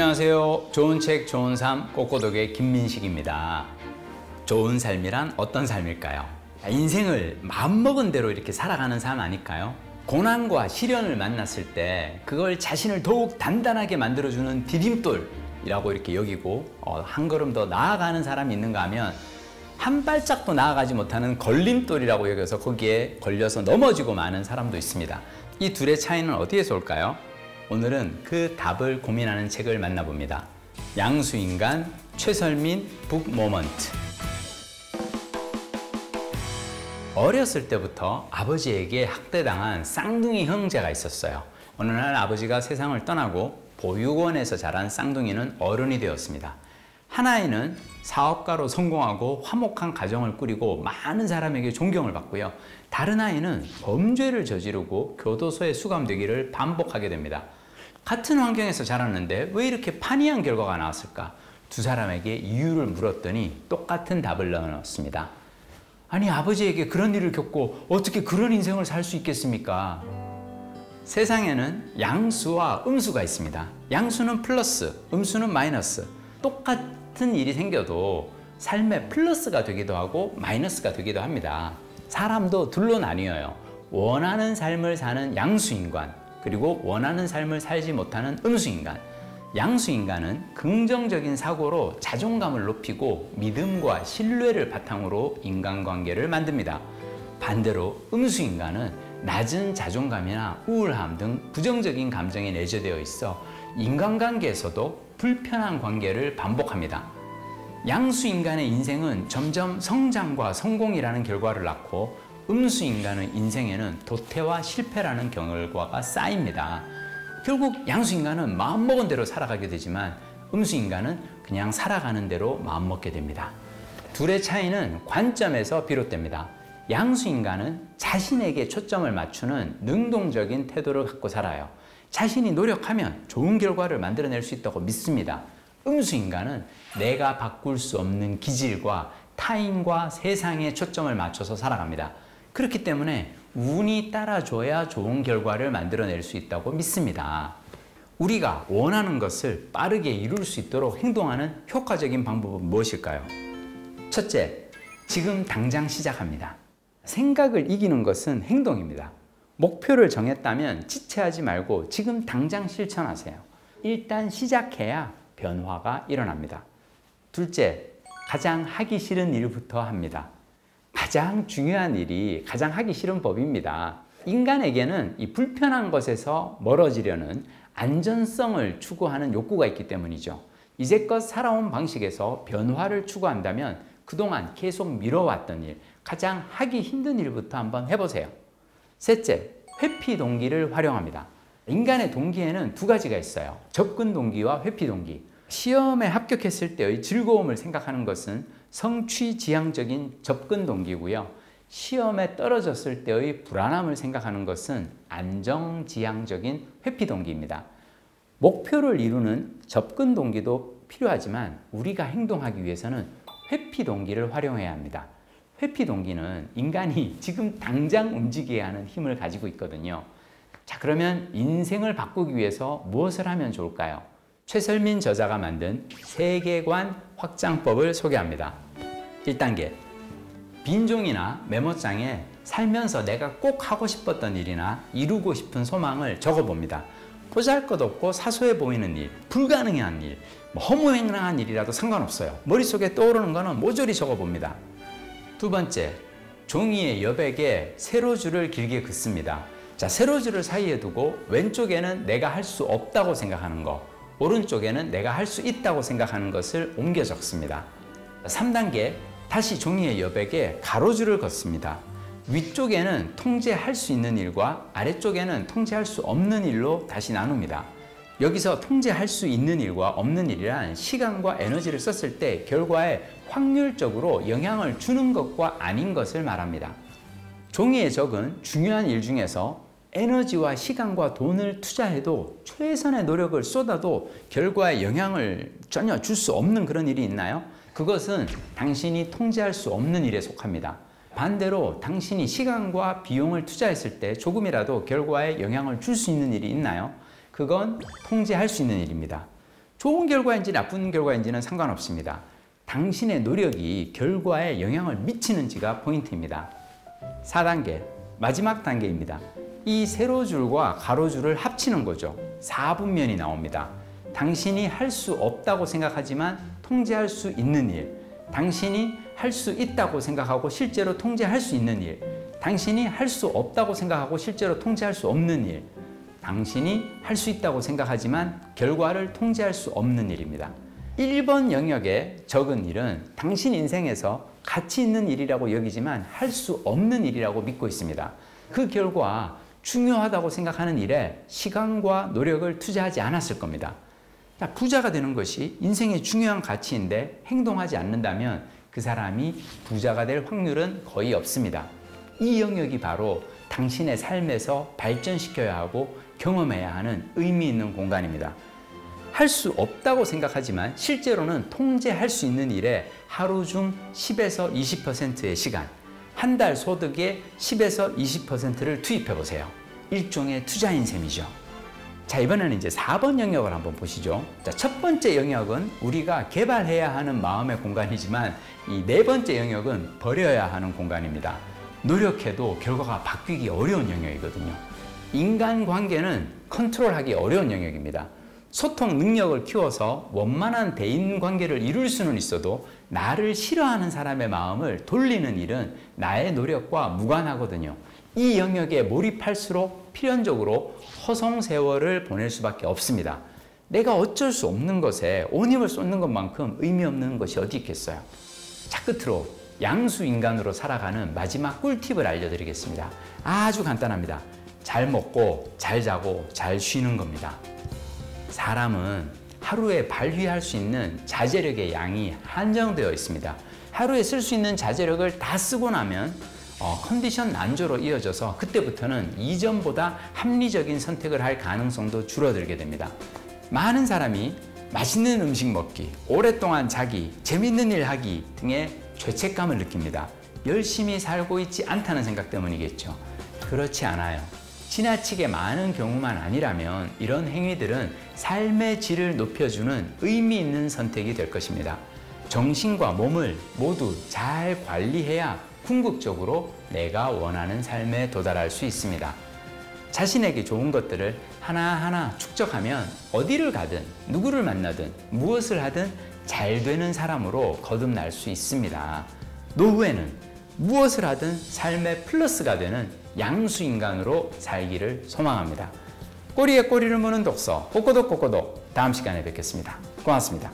안녕하세요. 좋은 책, 좋은 삶, 꼬꼬독의 김민식입니다. 좋은 삶이란 어떤 삶일까요? 인생을 마음먹은 대로 이렇게 살아가는 삶 아닐까요? 고난과 시련을 만났을 때 그걸 자신을 더욱 단단하게 만들어주는 디딤돌이라고 이렇게 여기고 한 걸음 더 나아가는 사람이 있는가 하면 한 발짝도 나아가지 못하는 걸림돌이라고 여겨서 거기에 걸려서 넘어지고 마는 사람도 있습니다. 이 둘의 차이는 어디에서 올까요? 오늘은 그 답을 고민하는 책을 만나봅니다. 양수인간, 최설민, 북모먼트. 어렸을 때부터 아버지에게 학대당한 쌍둥이 형제가 있었어요. 어느 날 아버지가 세상을 떠나고 보육원에서 자란 쌍둥이는 어른이 되었습니다. 하나이는 사업가로 성공하고 화목한 가정을 꾸리고 많은 사람에게 존경을 받고요. 다른 아이는 범죄를 저지르고 교도소에 수감되기를 반복하게 됩니다. 같은 환경에서 자랐는데 왜 이렇게 판이한 결과가 나왔을까? 두 사람에게 이유를 물었더니 똑같은 답을 넣었습니다. 아니, 아버지에게 그런 일을 겪고 어떻게 그런 인생을 살 수 있겠습니까? 세상에는 양수와 음수가 있습니다. 양수는 플러스, 음수는 마이너스. 똑같은 일이 생겨도 삶의 플러스가 되기도 하고 마이너스가 되기도 합니다. 사람도 둘로 나뉘어요. 원하는 삶을 사는 양수인간, 그리고 원하는 삶을 살지 못하는 음수인간. 양수인간은 긍정적인 사고로 자존감을 높이고 믿음과 신뢰를 바탕으로 인간관계를 만듭니다. 반대로 음수인간은 낮은 자존감이나 우울함 등 부정적인 감정이 내재되어 있어 인간관계에서도 불편한 관계를 반복합니다. 양수인간의 인생은 점점 성장과 성공이라는 결과를 낳고 음수인간의 인생에는 도태와 실패라는 결과가 쌓입니다. 결국 양수인간은 마음먹은 대로 살아가게 되지만 음수인간은 그냥 살아가는 대로 마음먹게 됩니다. 둘의 차이는 관점에서 비롯됩니다. 양수인간은 자신에게 초점을 맞추는 능동적인 태도를 갖고 살아요. 자신이 노력하면 좋은 결과를 만들어낼 수 있다고 믿습니다. 음수인간은 내가 바꿀 수 없는 기질과 타인과 세상에 초점을 맞춰서 살아갑니다. 그렇기 때문에 운이 따라줘야 좋은 결과를 만들어낼 수 있다고 믿습니다. 우리가 원하는 것을 빠르게 이룰 수 있도록 행동하는 효과적인 방법은 무엇일까요? 첫째, 지금 당장 시작합니다. 생각을 이기는 것은 행동입니다. 목표를 정했다면 지체하지 말고 지금 당장 실천하세요. 일단 시작해야 변화가 일어납니다. 둘째, 가장 하기 싫은 일부터 합니다. 가장 중요한 일이 가장 하기 싫은 법입니다. 인간에게는 이 불편한 것에서 멀어지려는 안전성을 추구하는 욕구가 있기 때문이죠. 이제껏 살아온 방식에서 변화를 추구한다면 그동안 계속 미뤄왔던 일, 가장 하기 힘든 일부터 한번 해보세요. 셋째, 회피 동기를 활용합니다. 인간의 동기에는 두 가지가 있어요. 접근 동기와 회피 동기. 시험에 합격했을 때의 즐거움을 생각하는 것은 성취지향적인 접근 동기고요. 시험에 떨어졌을 때의 불안함을 생각하는 것은 안정지향적인 회피 동기입니다. 목표를 이루는 접근 동기도 필요하지만 우리가 행동하기 위해서는 회피 동기를 활용해야 합니다. 회피 동기는 인간이 지금 당장 움직여야 하는 힘을 가지고 있거든요. 자, 그러면 인생을 바꾸기 위해서 무엇을 하면 좋을까요? 최설민 저자가 만든 세계관 확장법을 소개합니다. 1단계, 빈종이나 메모장에 살면서 내가 꼭 하고 싶었던 일이나 이루고 싶은 소망을 적어봅니다. 보잘것없고 사소해 보이는 일, 불가능한 일, 허무맹랑한 일이라도 상관없어요. 머릿속에 떠오르는 거는 모조리 적어봅니다. 두 번째, 종이의 여백에 세로줄을 길게 긋습니다. 자, 세로줄을 사이에 두고 왼쪽에는 내가 할 수 없다고 생각하는 거, 오른쪽에는 내가 할 수 있다고 생각하는 것을 옮겨 적습니다. 3단계, 다시 종이의 여백에 가로줄을 긋습니다. 위쪽에는 통제할 수 있는 일과 아래쪽에는 통제할 수 없는 일로 다시 나눕니다. 여기서 통제할 수 있는 일과 없는 일이란 시간과 에너지를 썼을 때 결과에 확률적으로 영향을 주는 것과 아닌 것을 말합니다. 종이에 적은 중요한 일 중에서 에너지와 시간과 돈을 투자해도 최선의 노력을 쏟아도 결과에 영향을 전혀 줄 수 없는 그런 일이 있나요? 그것은 당신이 통제할 수 없는 일에 속합니다. 반대로 당신이 시간과 비용을 투자했을 때 조금이라도 결과에 영향을 줄 수 있는 일이 있나요? 그건 통제할 수 있는 일입니다. 좋은 결과인지 나쁜 결과인지는 상관없습니다. 당신의 노력이 결과에 영향을 미치는지가 포인트입니다. 4단계, 마지막 단계입니다. 이 세로줄과 가로줄을 합치는 거죠. 4분면이 나옵니다. 당신이 할 수 없다고 생각하지만 통제할 수 있는 일, 당신이 할 수 있다고 생각하고 실제로 통제할 수 있는 일, 당신이 할 수 없다고 생각하고 실제로 통제할 수 없는 일, 당신이 할 수 있다고 생각하지만 결과를 통제할 수 없는 일입니다. 1번 영역에 적은 일은 당신 인생에서 가치 있는 일이라고 여기지만 할 수 없는 일이라고 믿고 있습니다. 그 결과 중요하다고 생각하는 일에 시간과 노력을 투자하지 않았을 겁니다. 부자가 되는 것이 인생의 중요한 가치인데 행동하지 않는다면 그 사람이 부자가 될 확률은 거의 없습니다. 이 영역이 바로 당신의 삶에서 발전시켜야 하고 경험해야 하는 의미 있는 공간입니다. 할 수 없다고 생각하지만 실제로는 통제할 수 있는 일에 하루 중 10에서 20%의 시간, 한 달 소득의 10에서 20%를 투입해 보세요. 일종의 투자인 셈이죠. 자, 이번에는 이제 4번 영역을 한번 보시죠. 자, 첫 번째 영역은 우리가 개발해야 하는 마음의 공간이지만 이 네 번째 영역은 버려야 하는 공간입니다. 노력해도 결과가 바뀌기 어려운 영역이거든요. 인간관계는 컨트롤하기 어려운 영역입니다. 소통 능력을 키워서 원만한 대인관계를 이룰 수는 있어도 나를 싫어하는 사람의 마음을 돌리는 일은 나의 노력과 무관하거든요. 이 영역에 몰입할수록 필연적으로 허송세월을 보낼 수밖에 없습니다. 내가 어쩔 수 없는 것에 온 힘을 쏟는 것만큼 의미 없는 것이 어디 있겠어요. 자, 끝으로 양수인간으로 살아가는 마지막 꿀팁을 알려드리겠습니다. 아주 간단합니다. 잘 먹고 잘 자고 잘 쉬는 겁니다. 사람은 하루에 발휘할 수 있는 자제력의 양이 한정되어 있습니다. 하루에 쓸 수 있는 자제력을 다 쓰고 나면 컨디션 난조로 이어져서 그때부터는 이전보다 합리적인 선택을 할 가능성도 줄어들게 됩니다. 많은 사람이 맛있는 음식 먹기, 오랫동안 자기, 재밌는 일 하기 등의 죄책감을 느낍니다. 열심히 살고 있지 않다는 생각 때문이겠죠. 그렇지 않아요. 지나치게 많은 경우만 아니라면 이런 행위들은 삶의 질을 높여주는 의미 있는 선택이 될 것입니다. 정신과 몸을 모두 잘 관리해야 궁극적으로 내가 원하는 삶에 도달할 수 있습니다. 자신에게 좋은 것들을 하나하나 축적하면 어디를 가든 누구를 만나든 무엇을 하든 잘 되는 사람으로 거듭날 수 있습니다. 노후에는 무엇을 하든 삶의 플러스가 되는 양수인간으로 살기를 소망합니다. 꼬리에 꼬리를 무는 독서 꼬꼬독 꼬꼬독, 다음 시간에 뵙겠습니다. 고맙습니다.